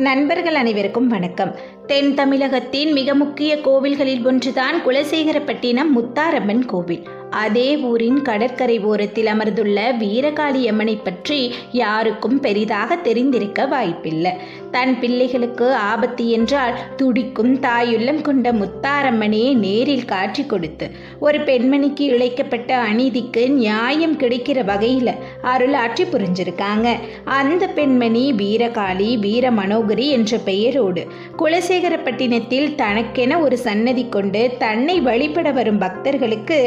நண்பர்கள் அனைவருக்கும் வணக்கம். தென் தமிழகத்தின் மிக முக்கிய கோவில்களில் ஒன்றுதான் குலசேகரப்பட்டினம் முத்தாரம்மன் கோவில். அதே ஊரின் கடற்கரை ஓரத்தில் அமர்ந்துள்ள வீரகாளி அம்மனை பற்றி யாருக்கும் பெரிதாக தெரிந்திருக்க வாய்ப்பில்லை. தன் பிள்ளைகளுக்கு ஆபத்து என்றால் துடிக்கும் தாயுள்ளம் கொண்ட முத்தாரம்மனே நேரில் காட்சி கொடுத்து ஒரு பெண்மணிக்கு இழைக்கப்பட்ட அநீதிக்கு நியாயம் கிடைக்கிற வகையில் அருளாட்சி புரிஞ்சிருக்காங்க. அந்த பெண்மணி வீரகாளி வீர மனோகரி என்ற பெயரோடு குலசேகரப்பட்டினத்தில் தனக்கென ஒரு சன்னதி கொண்டு தன்னை வழிபட வரும் பக்தர்களுக்கு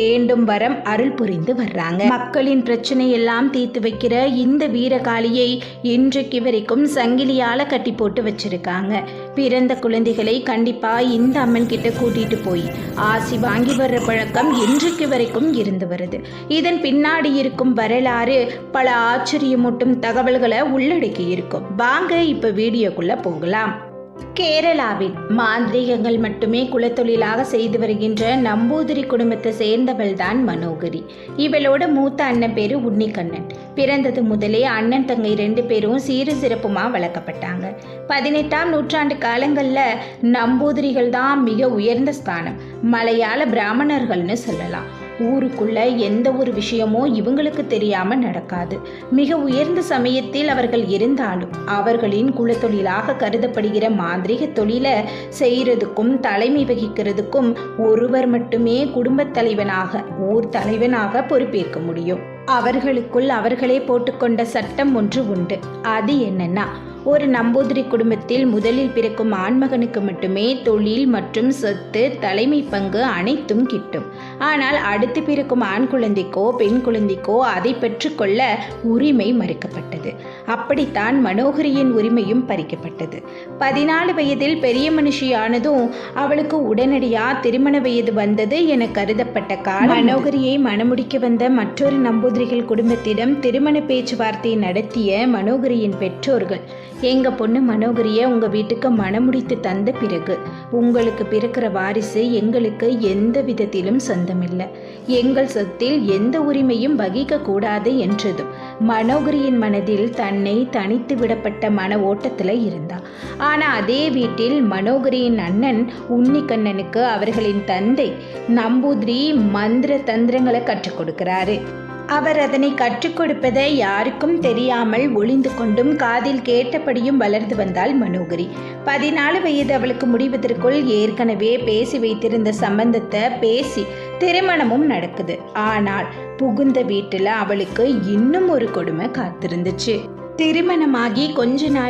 வேண்டும் வரம் அருள் புரிந்து வர்றாங்க. மக்களின் பிரச்சனை எல்லாம் தீர்த்து வைக்கிற இந்த வீரகாளியை இன்றைக்கு வரைக்கும் சங்கிலியால கட்டி போட்டு வச்சிருக்காங்க. பிறந்த குழந்தைகளை கண்டிப்பா இந்த அம்மன் கிட்ட கூட்டிட்டு போய் ஆசி வாங்கி வர்ற பழக்கம் இன்றைக்கு வரைக்கும் இருந்து வருது. இதன் பின்னாடி இருக்கும் வரலாறு பல ஆச்சரியமூட்டும் தகவல்களை உள்ளடக்கி இருக்கும். வாங்க இப்ப வீடியோக்குள்ள போகலாம். கேரளாவில் மாந்திரீகங்கள் மட்டுமே குலத்தொழிலாக செய்து வருகின்ற நம்பூதிரி குடும்பத்தை சேர்ந்தவள் தான் மனோகரி. இவளோட மூத்த அண்ணன் பேரு உன்னிக்கண்ணன். பிறந்தது முதலே அண்ணன் தங்கை 2 பேரும் சீரு சிறப்புமா வளர்க்கப்பட்டாங்க. 18ஆம் நூற்றாண்டு காலங்களில் நம்பூதிரிகள் தான் மிக உயர்ந்த ஸ்தானம். மலையாள பிராமணர்கள்னு சொல்லலாம். ஊருக்குள்ள எந்த ஒரு விஷயமோ இவங்களுக்கு தெரியாம நடக்காது. மிக உயர்ந்த சமயத்தில் அவர்கள் இருந்தாலும் அவர்களின் குலத்தொழிலாக கருதப்படுகிற மாந்திரிக தொழிலை செய்யறதுக்கும் தலைமை வகிக்கிறதுக்கும் ஒருவர் மட்டுமே குடும்பத் தலைவனாக ஊர் தலைவனாக பொறுப்பேற்க முடியும். அவர்களுக்குள் அவர்களே போட்டுக்கொண்ட சட்டம் ஒன்று உண்டு. அது என்னன்னா, ஒரு நம்பூதிரி குடும்பத்தில் முதலில் பிறக்கும் ஆண்மகனுக்கு மட்டுமே தொழில் மற்றும் சொத்து தலைமை பங்கு அனைத்தும் கிட்டும். ஆனால் அடுத்து பிறக்கும் ஆண் குழந்தைக்கோ பெண் குழந்தைக்கோ அதை பெற்றுக்கொள்ள உரிமை மறுக்கப்பட்டது. அப்படித்தான் மனோகரியின் உரிமையும் பறிக்கப்பட்டது. 14 வயதில் பெரிய மனுஷியானதும் அவளுக்கு உடனடியா திருமண வயது வந்தது என கருதப்பட்ட காலம். மனோகரியை மணமுடிக்க வந்த மற்றொரு நம்பூதிரிகள் குடும்பத்திடம் திருமண பேச்சுவார்த்தை நடத்திய மனோகரியின் பெற்றோர்கள், எங்க பொண்ணு மனோகரியை உங்க வீட்டுக்கு மணமுடித்து தந்த பிறகு உங்களுக்கு பிறக்கிற வாரிசு எங்களுக்கு எந்த விதத்திலும் சொந்தமில்லை, எங்கள் சொத்தில் எந்த உரிமையும் வகிக்க கூடாது என்றதும் மனோகரியின் மனதில் தன்னை தனித்து விடப்பட்ட மன ஓட்டத்தில் இருந்தா. ஆனா அதே வீட்டில் மனோகரியின் அண்ணன் உன்னிக்கண்ணனுக்கு அவர்களின் தந்தை நம்பூதிரி மந்திர தந்திரங்களை கற்றுக் கொடுக்கிறாரு. அவர் அதனை கற்றுக் கொடுப்பதை யாருக்கும் தெரியாமல் ஒளிந்து கொண்டும் காதில் கேட்டபடியும் வளர்ந்து வந்தாள் மனோகரி. 14 வயது அவளுக்கு முடிவதற்குள் ஏற்கனவே பேசி வைத்திருந்த சம்பந்தத்தை பேசி திருமணமும் நடக்குது. ஆனால் புகுந்த வீட்டில் அவளுக்கு இன்னும் ஒரு கொடுமை காத்திருந்துச்சு. திருமணமாகி கொஞ்ச நாள்